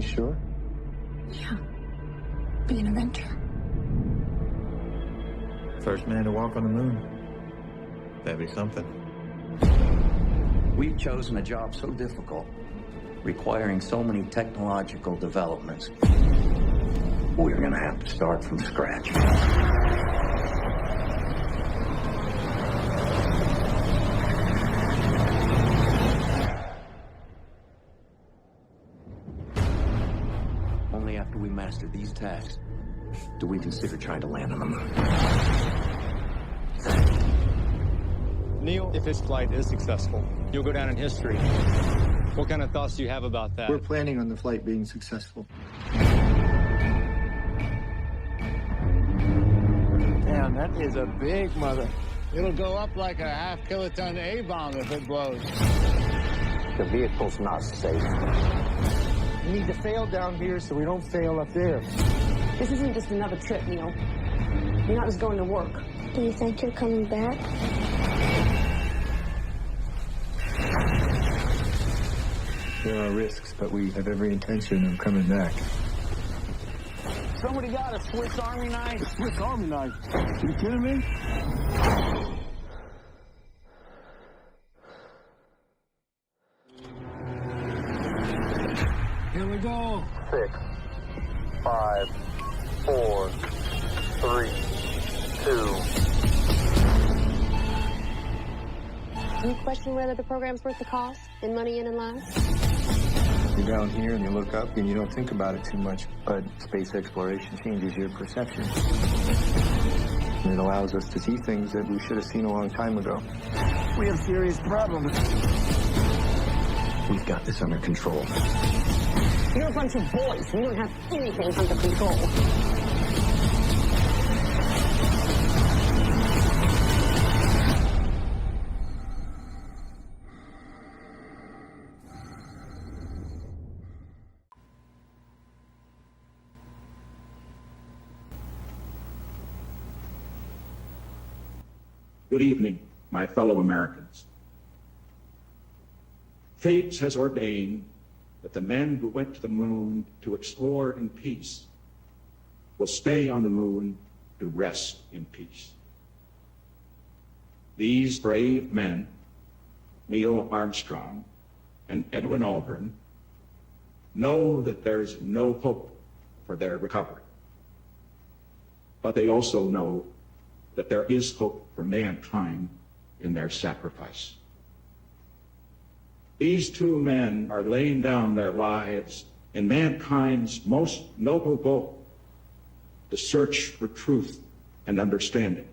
you sure? Yeah. Be an inventor. First man to walk on the moon. That'd be something. We've chosen a job so difficult, requiring so many technological developments. We're gonna have to start from scratch. Only after we master these tasks do we consider trying to land on the moon. Neil, if this flight is successful, you'll go down in history. What kind of thoughts do you have about that? We're planning on the flight being successful. Damn, that is a big mother. It'll go up like a half-kiloton A-bomb if it blows. The vehicle's not safe. We need to fail down here so we don't fail up there. This isn't just another trip, Neil. You're not just going to work. Do you think you're coming back? There are risks, but we have every intention of coming back. Somebody got a Swiss Army knife? A Swiss Army knife? You kidding me? Here we go. 6, 5, 4, 3, 2. Do you question whether the program's worth the cost in money in and lives? You're down here and you look up and you don't think about it too much, but space exploration changes your perception. And it allows us to see things that we should have seen a long time ago. We have serious problems. We've got this under control. You're a bunch of boys. You don't have anything under control. Good evening, my fellow Americans. Fate has ordained that the men who went to the moon to explore in peace will stay on the moon to rest in peace. These brave men, Neil Armstrong and Edwin Aldrin, know that there's no hope for their recovery. But they also know that there is hope for mankind in their sacrifice. These two men are laying down their lives in mankind's most noble goal, the search for truth and understanding.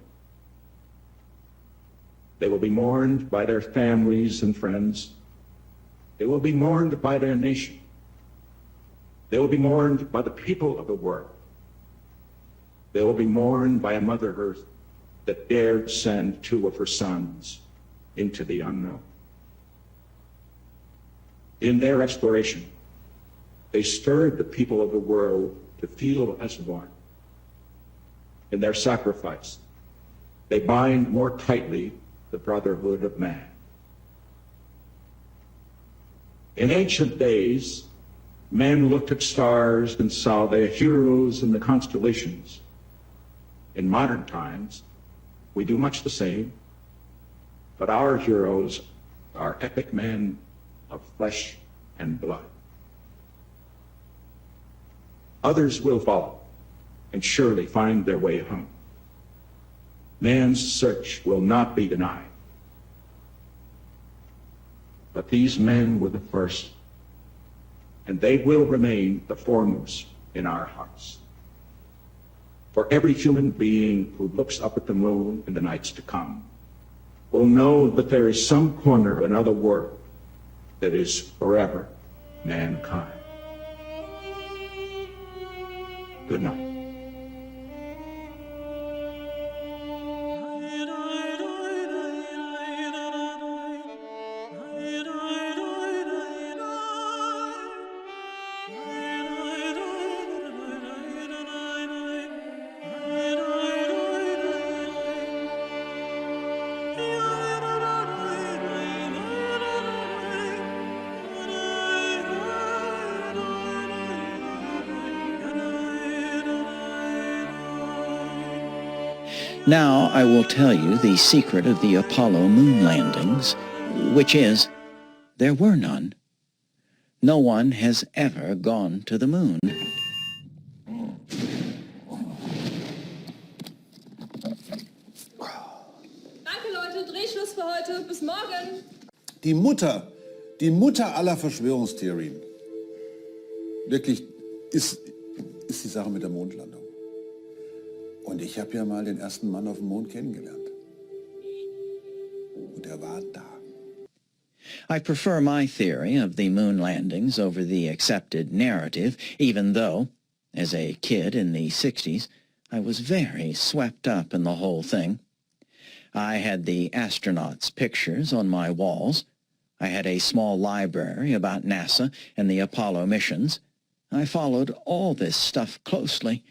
They will be mourned by their families and friends. They will be mourned by their nation. They will be mourned by the people of the world. They will be mourned by a Mother Earth that dared send two of her sons into the unknown. In their exploration, they stirred the people of the world to feel as one. In their sacrifice, they bind more tightly the brotherhood of man. In ancient days, men looked at stars and saw their heroes in the constellations. In modern times, we do much the same, but our heroes are epic men of flesh and blood. Others will follow and surely find their way home. Man's search will not be denied. But these men were the first, and they will remain the foremost in our hearts. For every human being who looks up at the moon in the nights to come will know that there is some corner of another world that is forever mankind. Good night. Now I will tell you the secret of the Apollo moon landings, which is, there were none. No one has ever gone to the moon. Danke, Leute. Drehschluss für heute. Bis morgen. Die Mutter aller Verschwörungstheorien, wirklich, ist die Sache mit der Mondlandung. Und ich habe ja mal den ersten Mann auf dem Mond kennengelernt. Und er war da. I prefer my theory of the moon landings over the accepted narrative, even though, as a kid in the 60s, I was very swept up in the whole thing. I had the astronauts' pictures on my walls. I had a small library about NASA and the Apollo missions. I followed all this stuff closely.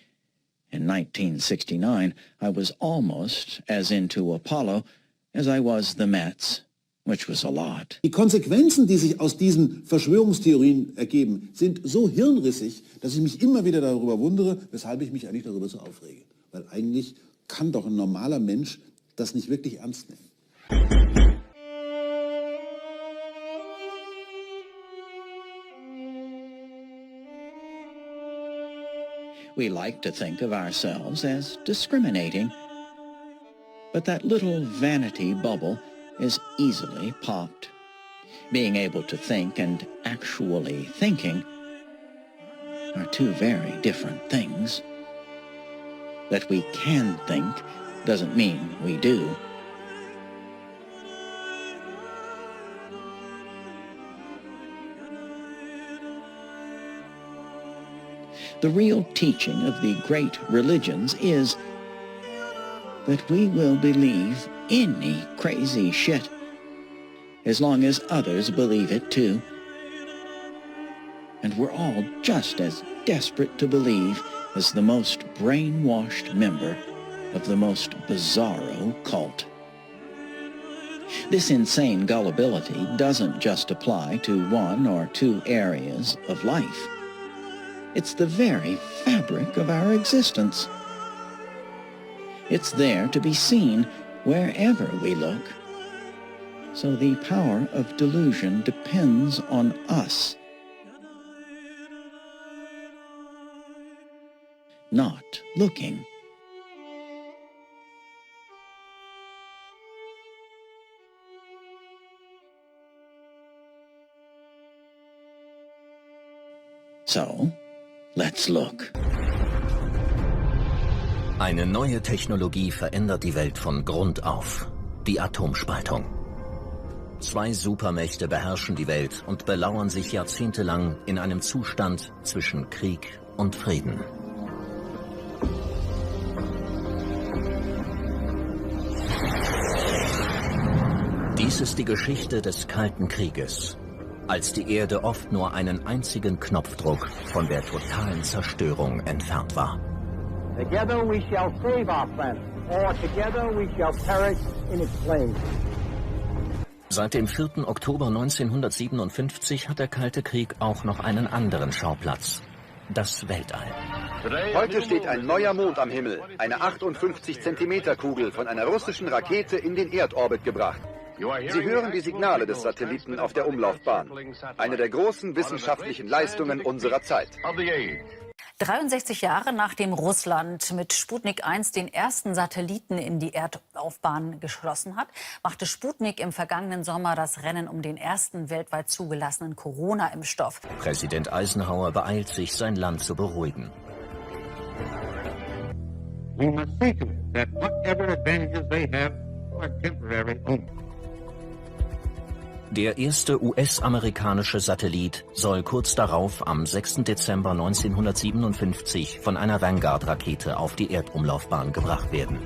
In 1969, I was almost as into Apollo as I was the Mets, which was a lot. Die Konsequenzen, die sich aus diesen Verschwörungstheorien ergeben, sind so hirnrissig, dass ich mich immer wieder darüber wundere, weshalb ich mich eigentlich darüber so aufrege. Weil eigentlich kann doch ein normaler Mensch das nicht wirklich ernst nehmen. We like to think of ourselves as discriminating, but that little vanity bubble is easily popped. Being able to think and actually thinking are two very different things. That we can think doesn't mean we do. The real teaching of the great religions is that we will believe any crazy shit as long as others believe it too. And we're all just as desperate to believe as the most brainwashed member of the most bizarro cult. This insane gullibility doesn't just apply to one or two areas of life. It's the very fabric of our existence. It's there to be seen wherever we look. So the power of delusion depends on us, not looking. So, let's look. Eine neue Technologie verändert die Welt von Grund auf. Die Atomspaltung. Zwei Supermächte beherrschen die Welt und belauern sich jahrzehntelang in einem Zustand zwischen Krieg und Frieden. Dies ist die Geschichte des Kalten Krieges, als die Erde oft nur einen einzigen Knopfdruck von der totalen Zerstörung entfernt war. Together we shall save our planet, or together we shall perish in its flames. Seit dem 4. Oktober 1957 hat der Kalte Krieg auch noch einen anderen Schauplatz: das Weltall. Heute steht ein neuer Mond am Himmel, eine 58 Zentimeter Kugel von einer russischen Rakete in den Erdorbit gebracht. Sie hören die Signale des Satelliten auf der Umlaufbahn. Eine der großen wissenschaftlichen Leistungen unserer Zeit. 63 Jahre nachdem Russland mit Sputnik 1 den ersten Satelliten in die Erdlaufbahn geschlossen hat, machte Sputnik im vergangenen Sommer das Rennen um den ersten weltweit zugelassenen Corona-Impfstoff. Präsident Eisenhower beeilt sich, sein Land zu beruhigen. We must see to it that whatever advantages they have are temporary only. Der erste US-amerikanische Satellit soll kurz darauf am 6. Dezember 1957 von einer Vanguard-Rakete auf die Erdumlaufbahn gebracht werden.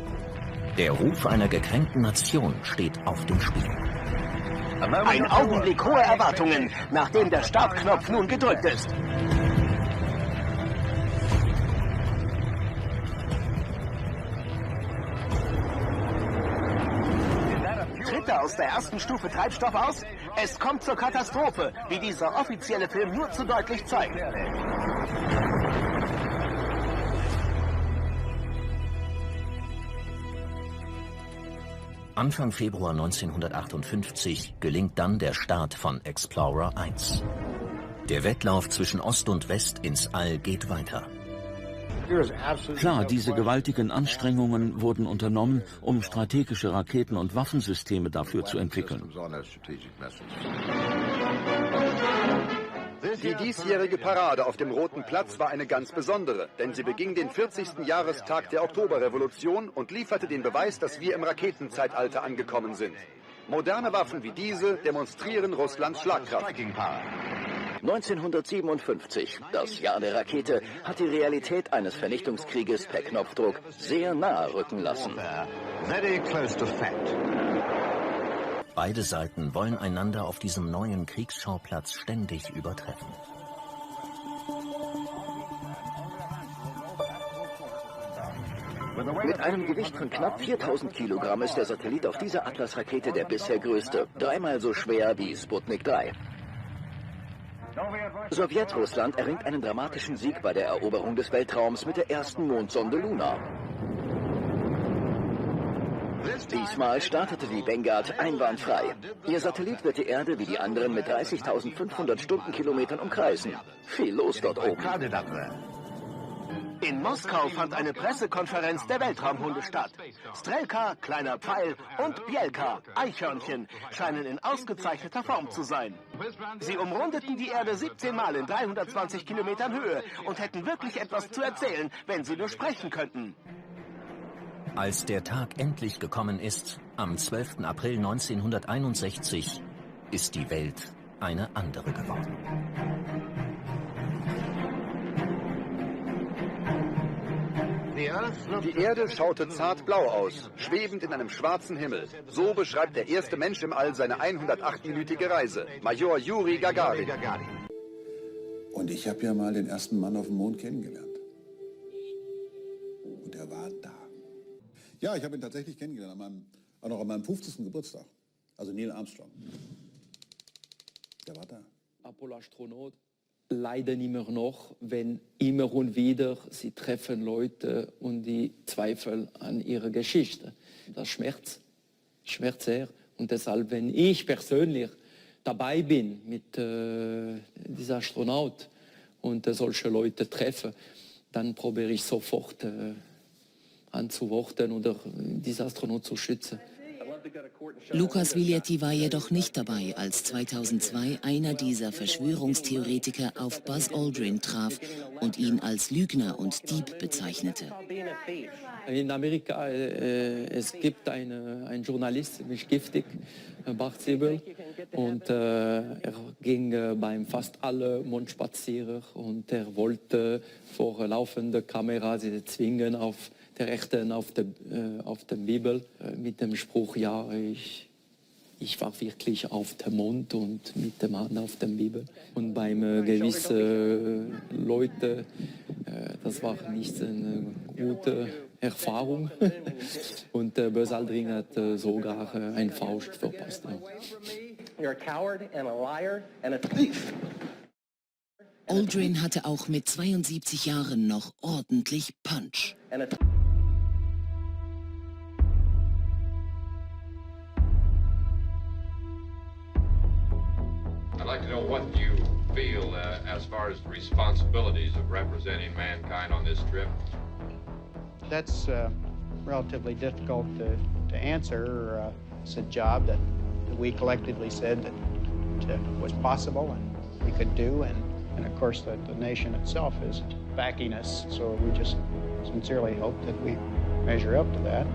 Der Ruf einer gekränkten Nation steht auf dem Spiel. Ein Augenblick hoher Erwartungen, nachdem der Startknopf nun gedrückt ist. Tritt aus der ersten Stufe Treibstoff aus? Es kommt zur Katastrophe, wie dieser offizielle Film nur zu deutlich zeigt. Anfang Februar 1958 gelingt dann der Start von Explorer 1. Der Wettlauf zwischen Ost und West ins All geht weiter. Klar, diese gewaltigen Anstrengungen wurden unternommen, um strategische Raketen- und Waffensysteme dafür zu entwickeln. Die diesjährige Parade auf dem Roten Platz war eine ganz besondere, denn sie beging den 40. Jahrestag der Oktoberrevolution und lieferte den Beweis, dass wir im Raketenzeitalter angekommen sind. Moderne Waffen wie diese demonstrieren Russlands Schlagkraft. 1957, das Jahr der Rakete, hat die Realität eines Vernichtungskrieges per Knopfdruck sehr nahe rücken lassen. Beide Seiten wollen einander auf diesem neuen Kriegsschauplatz ständig übertreffen. Mit einem Gewicht von knapp 4000 Kilogramm ist der Satellit auf dieser Atlas-Rakete der bisher größte, dreimal so schwer wie Sputnik 3. Sowjetrussland erringt einen dramatischen Sieg bei der Eroberung des Weltraums mit der ersten Mondsonde Luna. Diesmal startete die Vanguard einwandfrei. Ihr Satellit wird die Erde wie die anderen mit 30.500 Stundenkilometern umkreisen. Viel los dort oben. In Moskau fand eine Pressekonferenz der Weltraumhunde statt. Strelka, kleiner Pfeil, und Bielka, Eichhörnchen, scheinen in ausgezeichneter Form zu sein. Sie umrundeten die Erde 17 Mal in 320 Kilometern Höhe und hätten wirklich etwas zu erzählen, wenn sie nur sprechen könnten. Als der Tag endlich gekommen ist, am 12. April 1961, ist die Welt eine andere geworden. Die Erde schaute zartblau aus, schwebend in einem schwarzen Himmel. So beschreibt der erste Mensch im All seine 108-minütige Reise, Major Juri Gagarin. Und ich habe ja mal den ersten Mann auf dem Mond kennengelernt. Und er war da. Ja, ich habe ihn tatsächlich kennengelernt, auch noch an meinem 50. Geburtstag. Also Neil Armstrong. Der war da. Apollo-Astronaut leiden immer noch, wenn immer und wieder sie treffen Leute und die zweifeln an ihrer Geschichte. Das schmerzt sehr. Und deshalb, wenn ich persönlich dabei bin mit diesem Astronaut und solche Leute treffe, dann probiere ich sofort anzuworten oder diesen Astronaut zu schützen. Lukas Viglietti war jedoch nicht dabei, als 2002 einer dieser Verschwörungstheoretiker auf Buzz Aldrin traf und ihn als Lügner und Dieb bezeichnete. In Amerika es gibt einen Journalist, ziemlich giftig, Bart Siebel, und er ging beim fast alle Mondspazieren und er wollte vor laufender Kamera sie zwingen auf der Rechten auf der Bibel mit dem Spruch, ja, ich war wirklich auf dem Mond und mit dem Mann auf der Bibel. Und beim gewissen Leute, das war nicht eine gute Erfahrung. Und Buzz Aldrin hat sogar einen Faust verpasst. You're a coward and a liar and a thief. Aldrin hatte auch mit 72 Jahren noch ordentlich Punch. I'd like to know what you feel as far as the responsibilities of representing mankind on this trip. That's relatively difficult to answer. It's a job that we collectively said that was possible and we could do, and of course the nation itself is backing us, so we just sincerely hope that we measure up to that.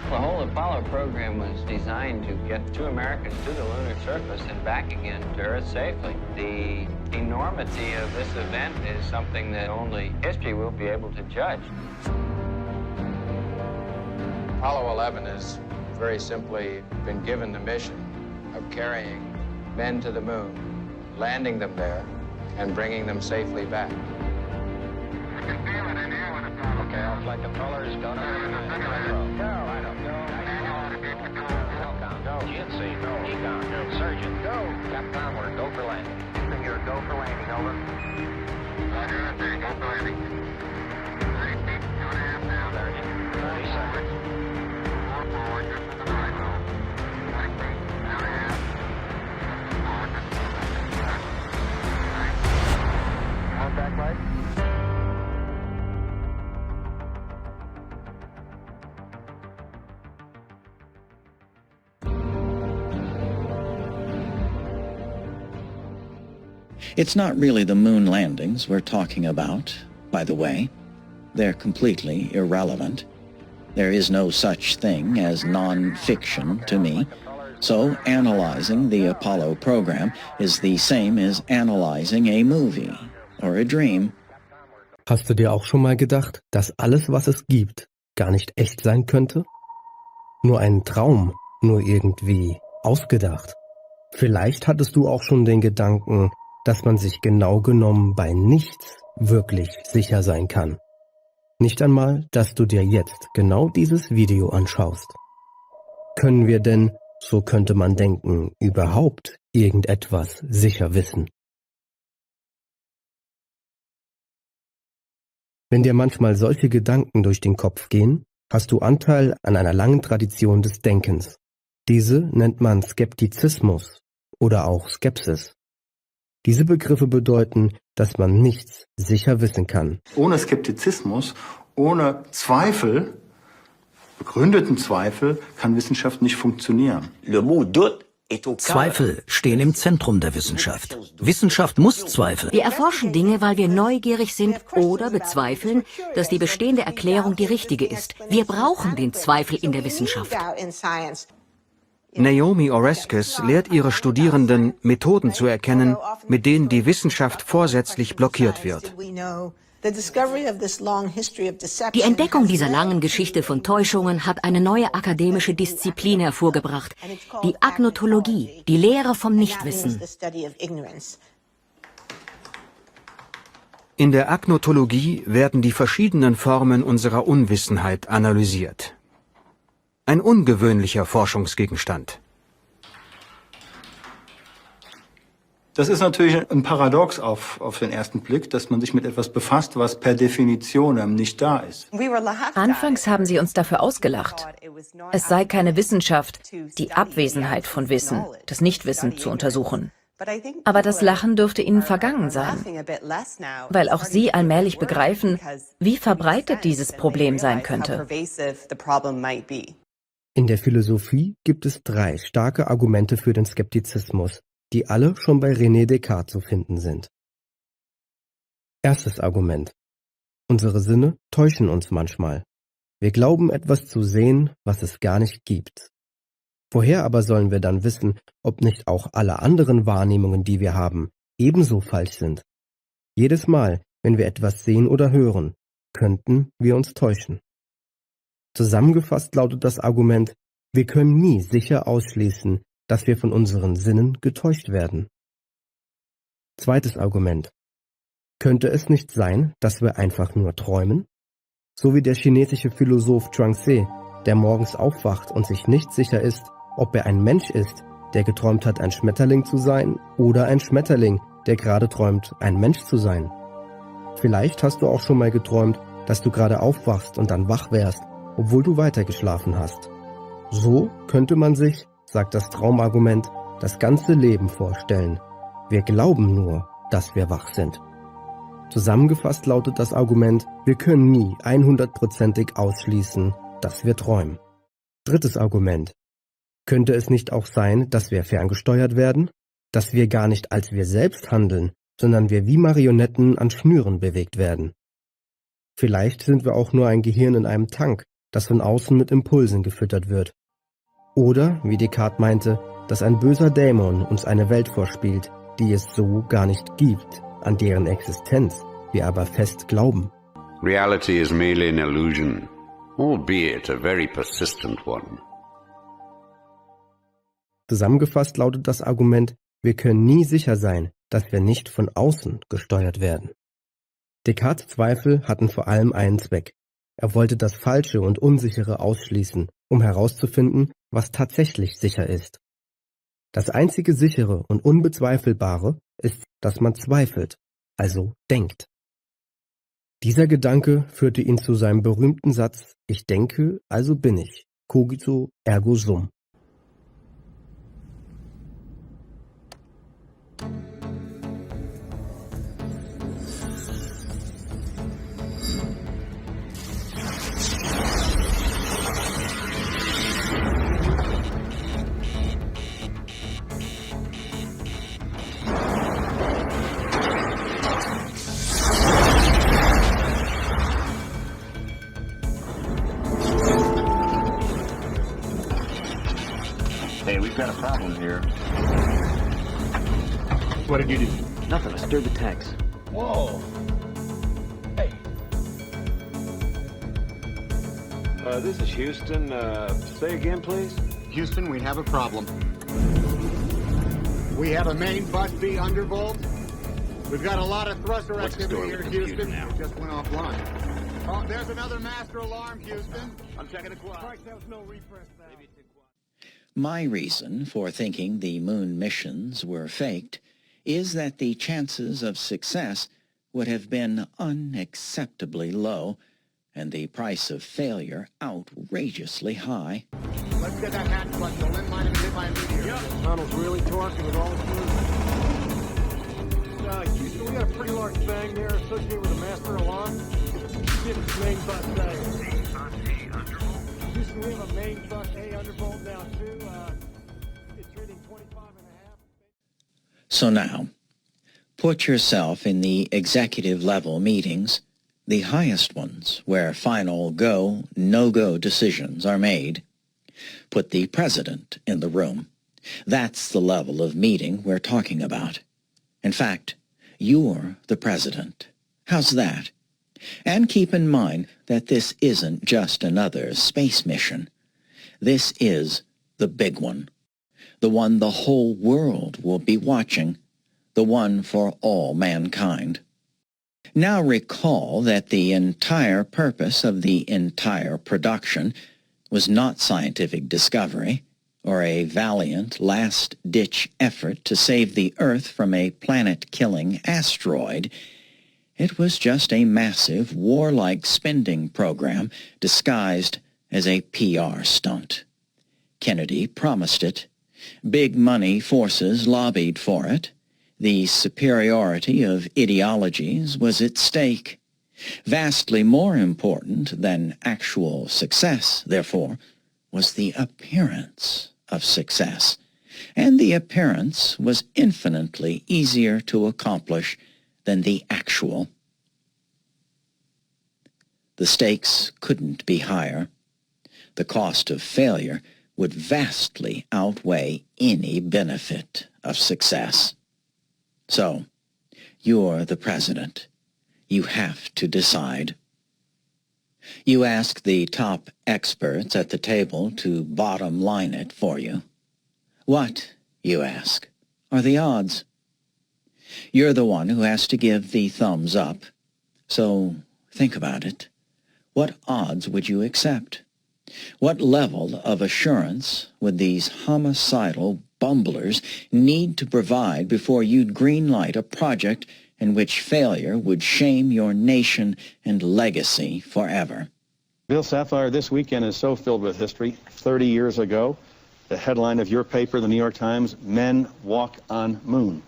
The whole Apollo program was designed to get two Americans to the lunar surface and back again to Earth safely. The enormity of this event is something that only history will be able to judge. Apollo 11 has very simply been given the mission of carrying men to the moon, landing them there, and bringing them safely back. Okay, looks like the pillar's gonna go. I don't know. Go. GNC, go. Econ, go. Surgeon, go. Captain Onward, go for landing. Your Go for landing, over. Roger, that's it. Go for landing. 30 feet, 2.5 now. 30 seconds. 4 forward, just to the right, though. 20 feet, 2.5. Forward, just to the right. Contact light. It's not really the moon landings we're talking about, by the way. They're completely irrelevant. There is no such thing as non-fiction to me. So analyzing the Apollo program is the same as analyzing a movie or a dream. Hast du dir auch schon mal gedacht, dass alles, was es gibt, gar nicht echt sein könnte? Nur ein Traum, nur irgendwie ausgedacht. Vielleicht hattest du auch schon den Gedanken, dass man sich genau genommen bei nichts wirklich sicher sein kann. Nicht einmal, dass du dir jetzt genau dieses Video anschaust. Können wir denn, so könnte man denken, überhaupt irgendetwas sicher wissen? Wenn dir manchmal solche Gedanken durch den Kopf gehen, hast du Anteil an einer langen Tradition des Denkens. Diese nennt man Skeptizismus oder auch Skepsis. Diese Begriffe bedeuten, dass man nichts sicher wissen kann. Ohne Skeptizismus, ohne Zweifel, begründeten Zweifel, kann Wissenschaft nicht funktionieren. Zweifel stehen im Zentrum der Wissenschaft. Wissenschaft muss zweifeln. Wir erforschen Dinge, weil wir neugierig sind oder bezweifeln, dass die bestehende Erklärung die richtige ist. Wir brauchen den Zweifel in der Wissenschaft. Naomi Oreskes lehrt ihre Studierenden, Methoden zu erkennen, mit denen die Wissenschaft vorsätzlich blockiert wird. Die Entdeckung dieser langen Geschichte von Täuschungen hat eine neue akademische Disziplin hervorgebracht, die Agnotologie, die Lehre vom Nichtwissen. In der Agnotologie werden die verschiedenen Formen unserer Unwissenheit analysiert. Ein ungewöhnlicher Forschungsgegenstand. Das ist natürlich ein Paradox auf den ersten Blick, dass man sich mit etwas befasst, was per Definition nicht da ist. Anfangs haben sie uns dafür ausgelacht. Es sei keine Wissenschaft, die Abwesenheit von Wissen, das Nichtwissen zu untersuchen. Aber das Lachen dürfte ihnen vergangen sein, weil auch sie allmählich begreifen, wie verbreitet dieses Problem sein könnte. In der Philosophie gibt es 3 starke Argumente für den Skeptizismus, die alle schon bei René Descartes zu finden sind. Erstes Argument. Unsere Sinne täuschen uns manchmal. Wir glauben etwas zu sehen, was es gar nicht gibt. Woher aber sollen wir dann wissen, ob nicht auch alle anderen Wahrnehmungen, die wir haben, ebenso falsch sind? Jedes Mal, wenn wir etwas sehen oder hören, könnten wir uns täuschen. Zusammengefasst lautet das Argument, wir können nie sicher ausschließen, dass wir von unseren Sinnen getäuscht werden. Zweites Argument. Könnte es nicht sein, dass wir einfach nur träumen? So wie der chinesische Philosoph Chuang-Tze, der morgens aufwacht und sich nicht sicher ist, ob er ein Mensch ist, der geträumt hat, ein Schmetterling zu sein, oder ein Schmetterling, der gerade träumt, ein Mensch zu sein. Vielleicht hast du auch schon mal geträumt, dass du gerade aufwachst und dann wach wärst, obwohl du weitergeschlafen hast. So könnte man sich, sagt das Traumargument, das ganze Leben vorstellen. Wir glauben nur, dass wir wach sind. Zusammengefasst lautet das Argument, wir können nie 100%ig ausschließen, dass wir träumen. Drittes Argument. Könnte es nicht auch sein, dass wir ferngesteuert werden? Dass wir gar nicht als wir selbst handeln, sondern wir wie Marionetten an Schnüren bewegt werden? Vielleicht sind wir auch nur ein Gehirn in einem Tank, das von außen mit Impulsen gefüttert wird. Oder, wie Descartes meinte, dass ein böser Dämon uns eine Welt vorspielt, die es so gar nicht gibt, an deren Existenz wir aber fest glauben. Reality is merely an illusion, albeit a very persistent one. Zusammengefasst lautet das Argument, wir können nie sicher sein, dass wir nicht von außen gesteuert werden. Descartes' Zweifel hatten vor allem einen Zweck. Er wollte das Falsche und Unsichere ausschließen, um herauszufinden, was tatsächlich sicher ist. Das einzige Sichere und Unbezweifelbare ist, dass man zweifelt, also denkt. Dieser Gedanke führte ihn zu seinem berühmten Satz: Ich denke, also bin ich. Cogito ergo sum. Hey, we've got a problem here. What did you do? Nothing. I stirred the tanks. Whoa. Hey. This is Houston. Say again, please. Houston, we have a problem. We have a main bus B undervolt. We've got a lot of thruster activity here, Houston. It just went offline. Oh, there's another master alarm, Houston. I'm checking the quad. Christ, there was no refresh valve. My reason for thinking the moon missions were faked is that the chances of success would have been unacceptably low and the price of failure outrageously high. Let's get that hatch button. The limb might have been hit by a meteor. Yep. Tunnel's really torquing with all its movement. Houston, we got a pretty large bang there associated with a master alarm. See if it's main bus A. Houston, we have a main bus A undervolt now, too. It's reading 25.5. So now, put yourself in the executive level meetings, the highest ones where final go, no-go decisions are made. Put the president in the room. That's the level of meeting we're talking about. In fact, you're the president. How's that? And keep in mind that this isn't just another space mission. This is the big one. The one the whole world will be watching. The one for all mankind. Now recall that the entire purpose of the entire production was not scientific discovery or a valiant last-ditch effort to save the Earth from a planet-killing asteroid. It was just a massive, warlike spending program disguised as a PR stunt. Kennedy promised it. Big money forces lobbied for it. The superiority of ideologies was at stake. Vastly more important than actual success, therefore, was the appearance of success. And the appearance was infinitely easier to accomplish than the actual. The stakes couldn't be higher. The cost of failure would vastly outweigh any benefit of success. So, you're the president. You have to decide. You ask the top experts at the table to bottom line it for you. What, you ask, are the odds? You're the one who has to give the thumbs up. So, think about it. What odds would you accept? What level of assurance would these homicidal bumblers need to provide before you'd greenlight a project in which failure would shame your nation and legacy forever? Bill Sapphire, this weekend is so filled with history. 30 years ago, the headline of your paper, the New York Times, Men Walk on Moon.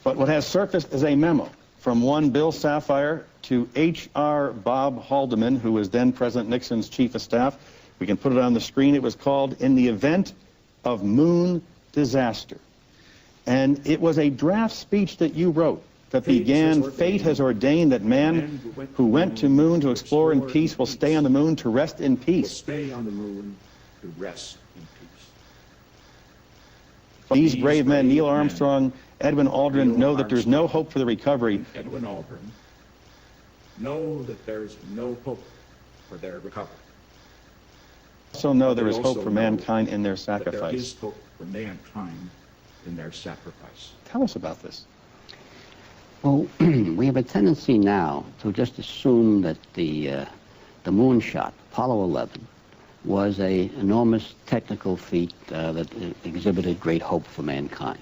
But what has surfaced is a memo from one Bill Sapphire to H.R. Bob Haldeman, who was then President Nixon's chief of staff. We can put it on the screen. It was called In the Event of Moon Disaster. And it was a draft speech that you wrote that began, Fate has ordained that man who went to moon to explore in peace will stay on the moon to rest in peace. Stay on the moon to rest in peace. These brave men, Neil Armstrong, Edwin Aldrin, know that there's no hope for the recovery. Edwin Aldrin know that there's no hope for their recovery. Also know there is hope for mankind in their sacrifice. There is hope for mankind in their sacrifice. Tell us about this. Well, we have a tendency now to just assume that the moonshot, Apollo 11, was an enormous technical feat that exhibited great hope for mankind.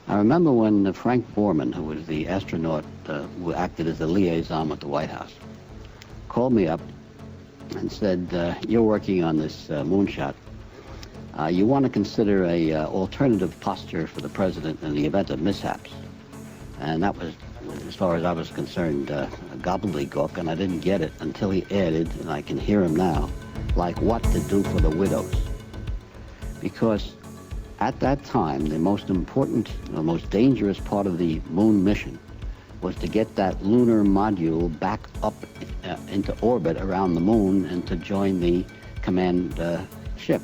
I remember when Frank Borman, who was the astronaut who acted as the liaison with the White House, called me up and said, you're working on this moonshot. You want to consider a alternative posture for the president in the event of mishaps. And that was, as far as I was concerned, gobbledygook, and I didn't get it until he added, and I can hear him now, like what to do for the widows. Because at that time, the most important, the most dangerous part of the moon mission was to get that lunar module back up into orbit around the moon and to join the command ship.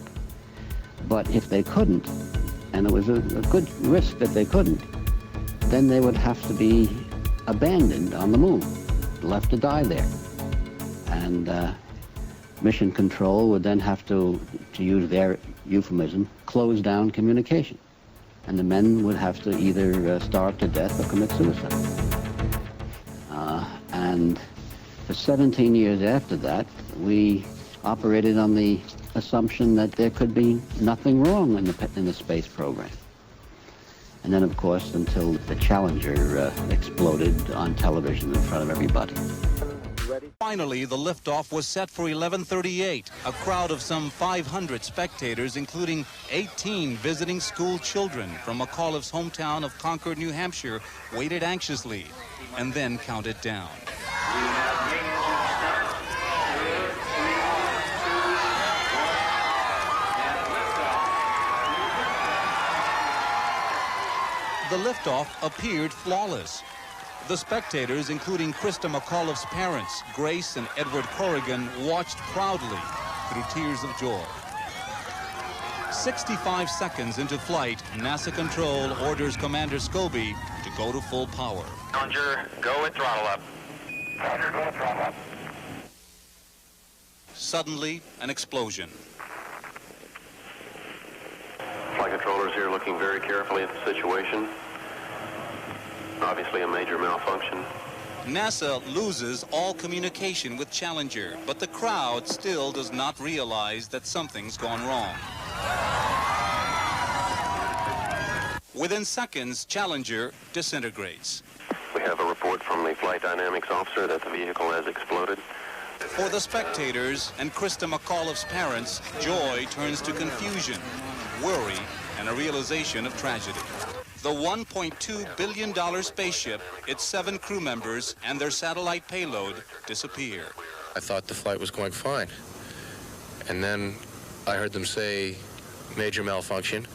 But if they couldn't, and it was a good risk that they couldn't, then they would have to be abandoned on the moon, left to die there. And mission control would then have to use their euphemism, close down communication. And the men would have to either starve to death or commit suicide. And for 17 years after that, we operated on the assumption that there could be nothing wrong in the space program. And then, of course, until the Challenger exploded on television in front of everybody. Finally, the liftoff was set for 11:38. A crowd of some 500 spectators, including 18 visiting school children from McAuliffe's hometown of Concord, New Hampshire, waited anxiously and then counted down. The liftoff appeared flawless. The spectators, including Krista McAuliffe's parents, Grace and Edward Corrigan, watched proudly through tears of joy. 65 seconds into flight, NASA Control orders Commander Scobie to go to full power. Challenger, go with throttle up. Roger, go with throttle up. Suddenly, an explosion. Flight controllers here looking very carefully at the situation. Obviously a major malfunction. NASA loses all communication with Challenger, but the crowd still does not realize that something's gone wrong. Within seconds, Challenger disintegrates. We have a report from the flight dynamics officer that the vehicle has exploded. For the spectators and Krista McAuliffe's parents, joy turns to confusion, worry, and a realization of tragedy. The $1.2 billion spaceship, its 7 crew members, and their satellite payload disappear. I thought the flight was going fine. And then I heard them say major malfunction.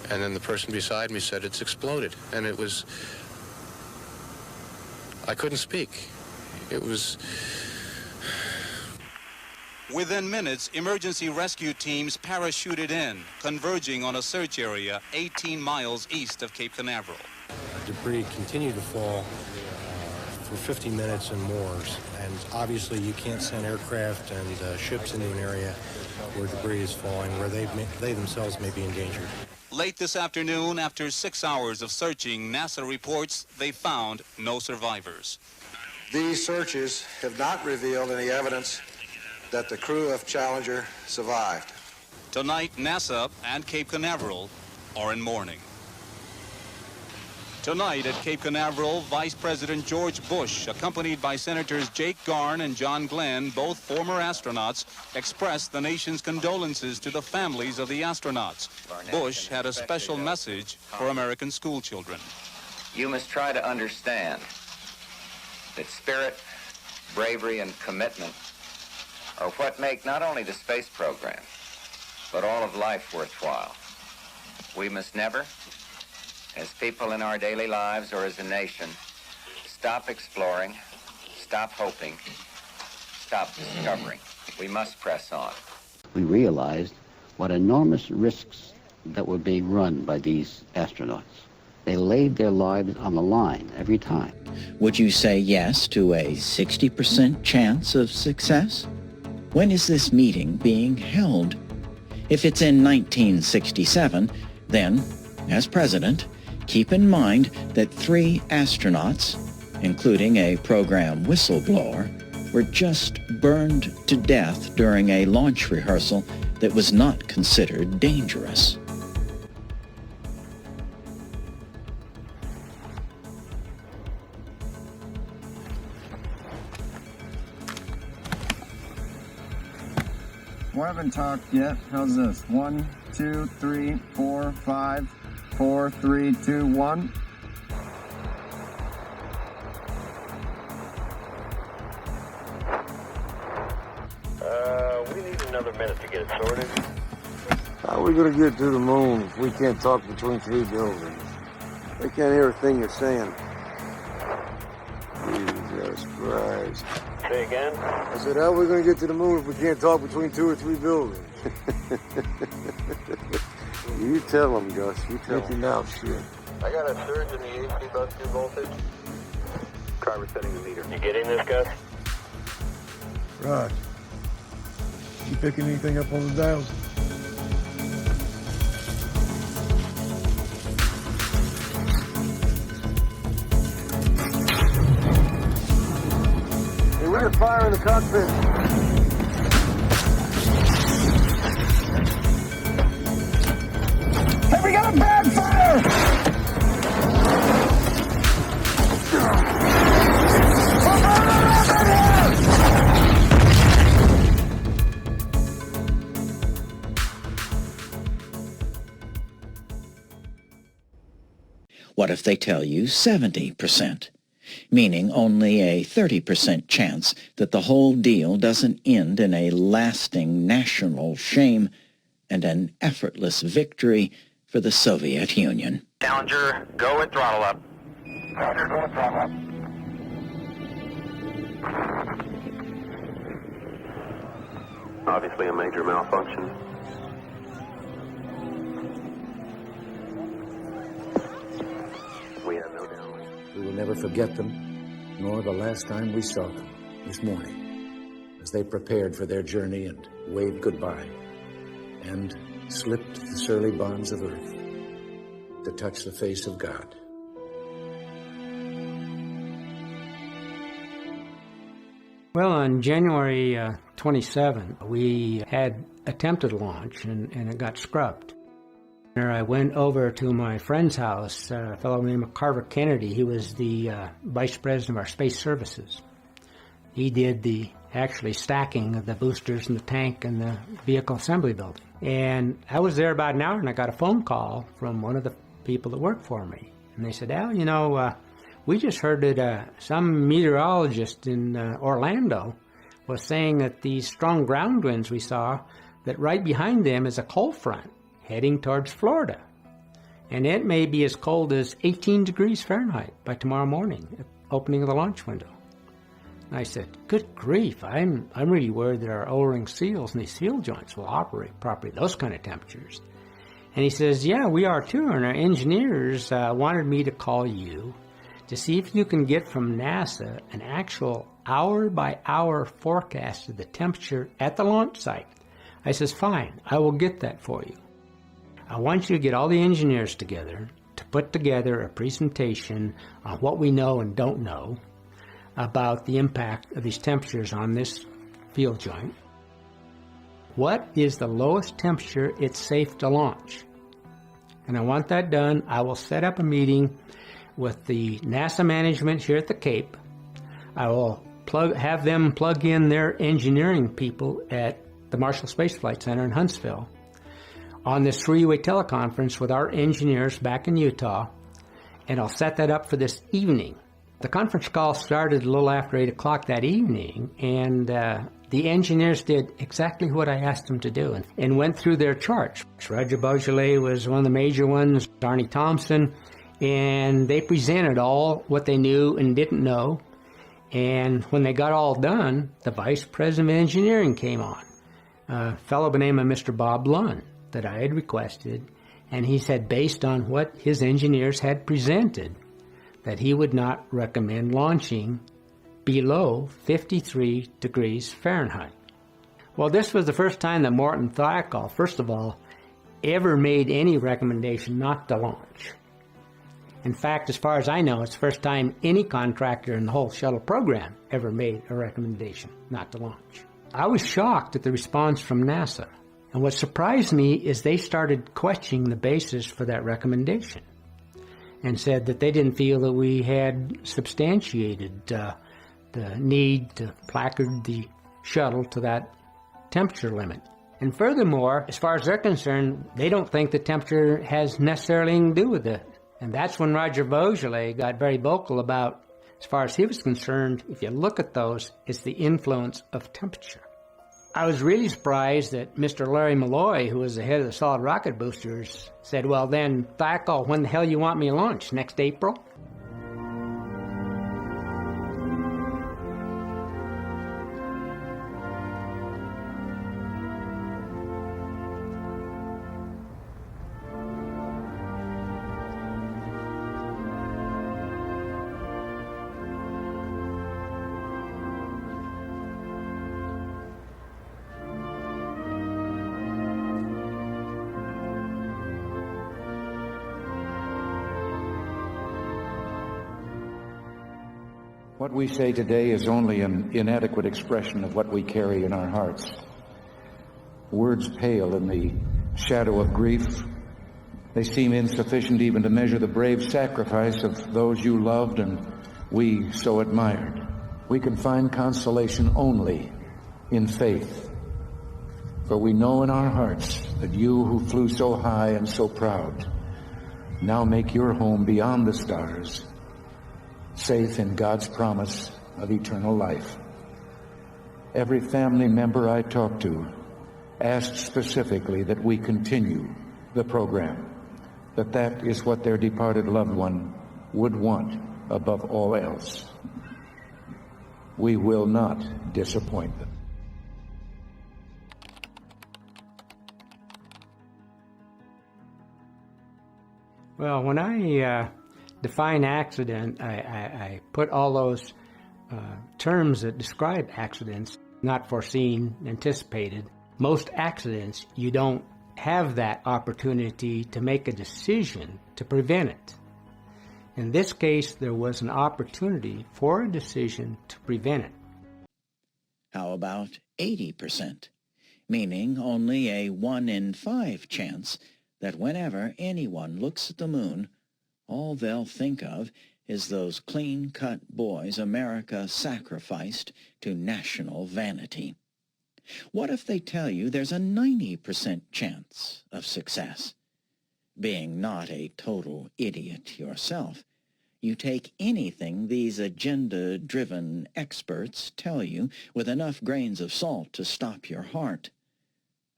And then the person beside me said it's exploded. And it was, I couldn't speak. It was... Within minutes, emergency rescue teams parachuted in, converging on a search area 18 miles east of Cape Canaveral. Debris continued to fall for 50 minutes and more, and obviously you can't send aircraft and ships into an area where debris is falling, where they themselves may be endangered. Late this afternoon, after 6 hours of searching, NASA reports they found no survivors. These searches have not revealed any evidence that the crew of Challenger survived. Tonight, NASA and Cape Canaveral are in mourning. Tonight at Cape Canaveral, Vice President George Bush, accompanied by Senators Jake Garn and John Glenn, both former astronauts, expressed the nation's condolences to the families of the astronauts. Bush had a special message for American school children. You must try to understand that spirit, bravery, and commitment are what make not only the space program, but all of life worthwhile. We must never, as people in our daily lives or as a nation, stop exploring, stop hoping, stop discovering. We must press on. We realized what enormous risks that were being run by these astronauts. They laid their lives on the line every time. Would you say yes to a 60% chance of success? When is this meeting being held? If it's in 1967, then, as president, keep in mind that 3 astronauts, including a program whistleblower, were just burned to death during a launch rehearsal that was not considered dangerous. We haven't talked yet. How's this? 1, 2, 3, 4, 5, 4, 3, 2, 1. We need another minute to get it sorted. How are we going to get to the moon if we can't talk between 3 buildings? They can't hear a thing you're saying. Jesus Christ. Say again? I said, how are we going to get to the moon if we can't talk between 2 or 3 buildings? You tell them, Gus. You tell them. Now, shit. I got a surge in the AC bus 2 voltage. Carver setting the meter. You getting this, Gus? Rod, you picking anything up on the dials? Hey, we got fire in the cockpit. Hey, we got a bad fire! What if they tell you 70%? Meaning only a 30% chance that the whole deal doesn't end in a lasting national shame and an effortless victory for the Soviet Union. Challenger, go and throttle up. Roger, go and throttle up. Obviously a major malfunction. We have no doubt. We will never forget them, nor the last time we saw them this morning, as they prepared for their journey and waved goodbye, and slipped the surly bonds of earth to touch the face of God. Well, on January 27, we had attempted launch, and it got scrubbed. I went over to my friend's house, a fellow named Carver Kennedy. He was the vice president of our space services. He did the actually stacking of the boosters and the tank and the vehicle assembly building. And I was there about an hour, and I got a phone call from one of the people that worked for me. And they said, Al, you know, we just heard that some meteorologist in Orlando was saying that these strong ground winds we saw, that right behind them is a cold front heading towards Florida. And it may be as cold as 18 degrees Fahrenheit by tomorrow morning, opening of the launch window. And I said, good grief, I'm really worried that our O-ring seals and these seal joints will operate properly at those kind of temperatures. And he says, yeah, we are too, and our engineers wanted me to call you to see if you can get from NASA an actual hour-by-hour forecast of the temperature at the launch site. I says, fine, I will get that for you. I want you to get all the engineers together to put together a presentation on what we know and don't know about the impact of these temperatures on this field joint. What is the lowest temperature it's safe to launch? And I want that done. I will set up a meeting with the NASA management here at the Cape. I will have them plug in their engineering people at the Marshall Space Flight Center in Huntsville on this three-way teleconference with our engineers back in Utah, and I'll set that up for this evening. The conference call started a little after 8 o'clock that evening, and the engineers did exactly what I asked them to do and went through their charts. Roger Beaujolais was one of the major ones, Arnie Thompson, and they presented all what they knew and didn't know. And when they got all done, the vice president of engineering came on, a fellow by the name of Mr. Bob Lund that I had requested, and he said based on what his engineers had presented that he would not recommend launching below 53 degrees Fahrenheit. Well, this was the first time that Morton Thiokol, first of all, ever made any recommendation not to launch. In fact, as far as I know, it's the first time any contractor in the whole shuttle program ever made a recommendation not to launch. I was shocked at the response from NASA. And what surprised me is they started questioning the basis for that recommendation and said that they didn't feel that we had substantiated the need to placard the shuttle to that temperature limit. And furthermore, as far as they're concerned, they don't think the temperature has necessarily anything to do with it. And that's when Roger Beaujolais got very vocal about, as far as he was concerned, if you look at those, it's the influence of temperature. I was really surprised that Mr. Larry Malloy, who was the head of the solid rocket boosters, said, well then, Thackle, when the hell you want me to launch? Next April? What we say today is only an inadequate expression of what we carry in our hearts. Words pale in the shadow of grief. They seem insufficient even to measure the brave sacrifice of those you loved and we so admired. We can find consolation only in faith. For we know in our hearts that you who flew so high and so proud now make your home beyond the stars, safe in God's promise of eternal life. Every family member I talked to asked specifically that we continue the program, that is what their departed loved one would want above all else. We will not disappoint them. Well, when I define accident, I put all those terms that describe accidents, not foreseen, anticipated. Most accidents, you don't have that opportunity to make a decision to prevent it. In this case, there was an opportunity for a decision to prevent it. How about 80%? Meaning only a 1 in 5 chance that whenever anyone looks at the moon, all they'll think of is those clean-cut boys America sacrificed to national vanity. What if they tell you there's a 90% chance of success? Being not a total idiot yourself, you take anything these agenda-driven experts tell you with enough grains of salt to stop your heart.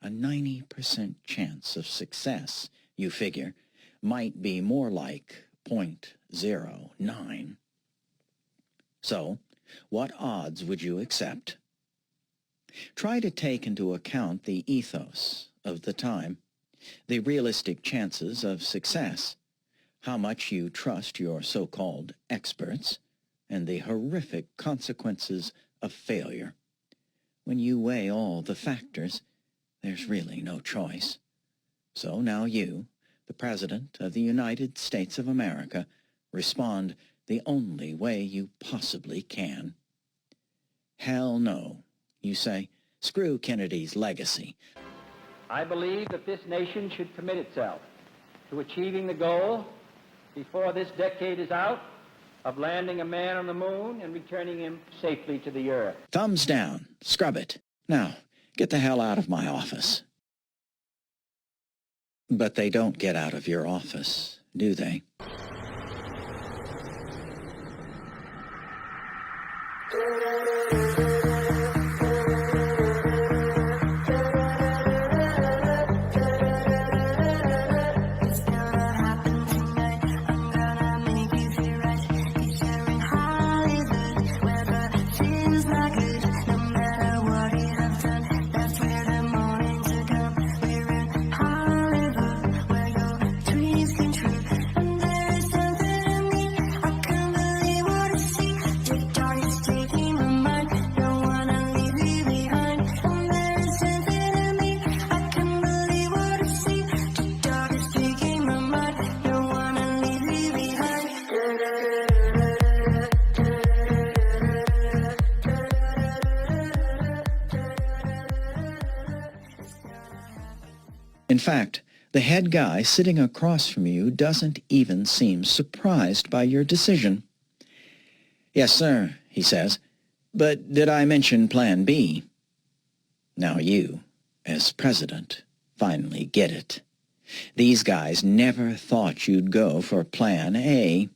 A 90% chance of success, you figure, might be more like 0.09. So, what odds would you accept? Try to take into account the ethos of the time, the realistic chances of success, how much you trust your so-called experts, and the horrific consequences of failure. When you weigh all the factors, there's really no choice. So now you, the President of the United States of America, respond the only way you possibly can. Hell no, you say. Screw Kennedy's legacy. I believe that this nation should commit itself to achieving the goal before this decade is out of landing a man on the moon and returning him safely to the earth. Thumbs down. Scrub it. Now, get the hell out of my office. But they don't get out of your office, do they? In fact, the head guy sitting across from you doesn't even seem surprised by your decision. Yes, sir, he says, but did I mention Plan B? Now you as president, finally get it. These guys never thought you'd go for Plan A.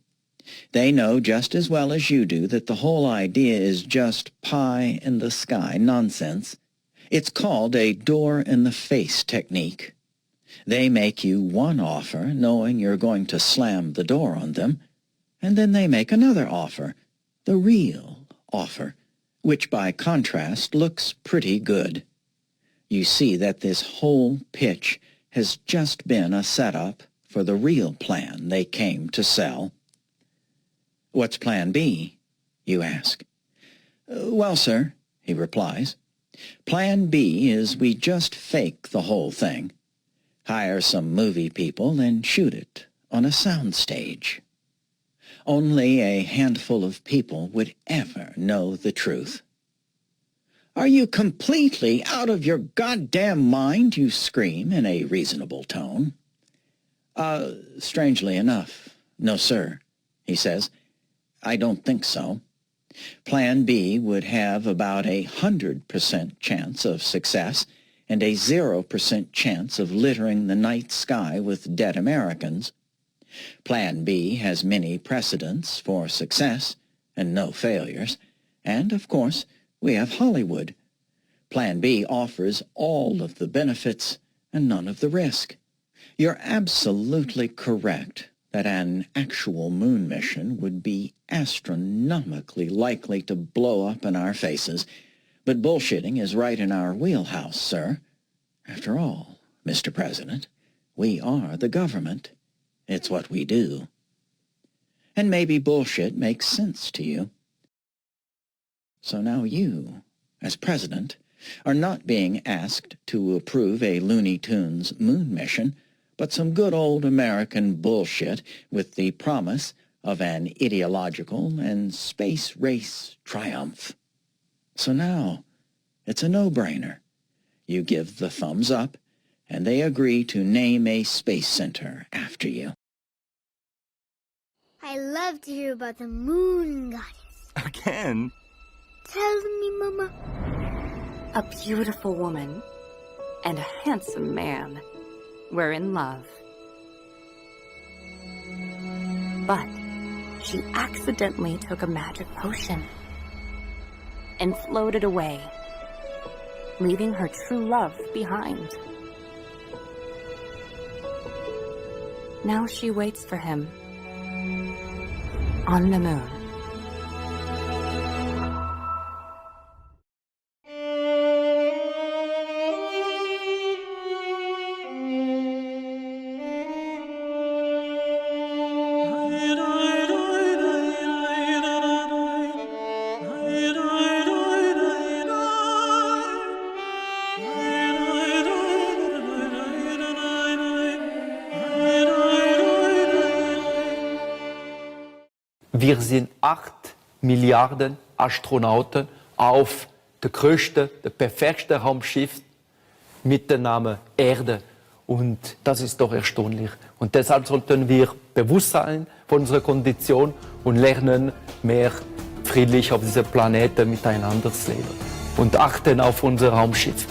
They know just as well as you do that the whole idea is just pie-in-the-sky nonsense. It's called a door-in-the-face technique. They make you one offer, knowing you're going to slam the door on them, and then they make another offer, the real offer, which by contrast looks pretty good. You see that this whole pitch has just been a setup for the real plan they came to sell. What's Plan B, you ask? Well, sir, he replies, Plan B is we just fake the whole thing, hire some movie people and shoot it on a soundstage. Only a handful of people would ever know the truth. Are you completely out of your goddamn mind? You scream in a reasonable tone. Strangely enough, no, sir, he says. I don't think so. Plan B would have about 100% chance of success and a 0% chance of littering the night sky with dead Americans. Plan B has many precedents for success and no failures. And, of course, we have Hollywood. Plan B offers all of the benefits and none of the risk. You're absolutely correct that an actual moon mission would be astronomically likely to blow up in our faces, but bullshitting is right in our wheelhouse, sir. After all, Mr. President, we are the government. It's what we do. And maybe bullshit makes sense to you. So now you, as president, are not being asked to approve a Looney Tunes moon mission, but some good old American bullshit with the promise of an ideological and space race triumph. So now, it's a no-brainer. You give the thumbs up, and they agree to name a space center after you. I love to hear about the moon goddess. Again? Tell me, Mama. A beautiful woman and a handsome man were in love. But she accidentally took a magic potion and floated away, leaving her true love behind. Now she waits for him on the moon. Wir sind 8 Milliarden Astronauten auf der größten, der perfekten Raumschiff mit dem Namen Erde. Und das ist doch erstaunlich. Und deshalb sollten wir bewusst sein von unserer Kondition und lernen, mehr friedlich auf diesem Planeten miteinander zu leben. Und achten auf unser Raumschiff.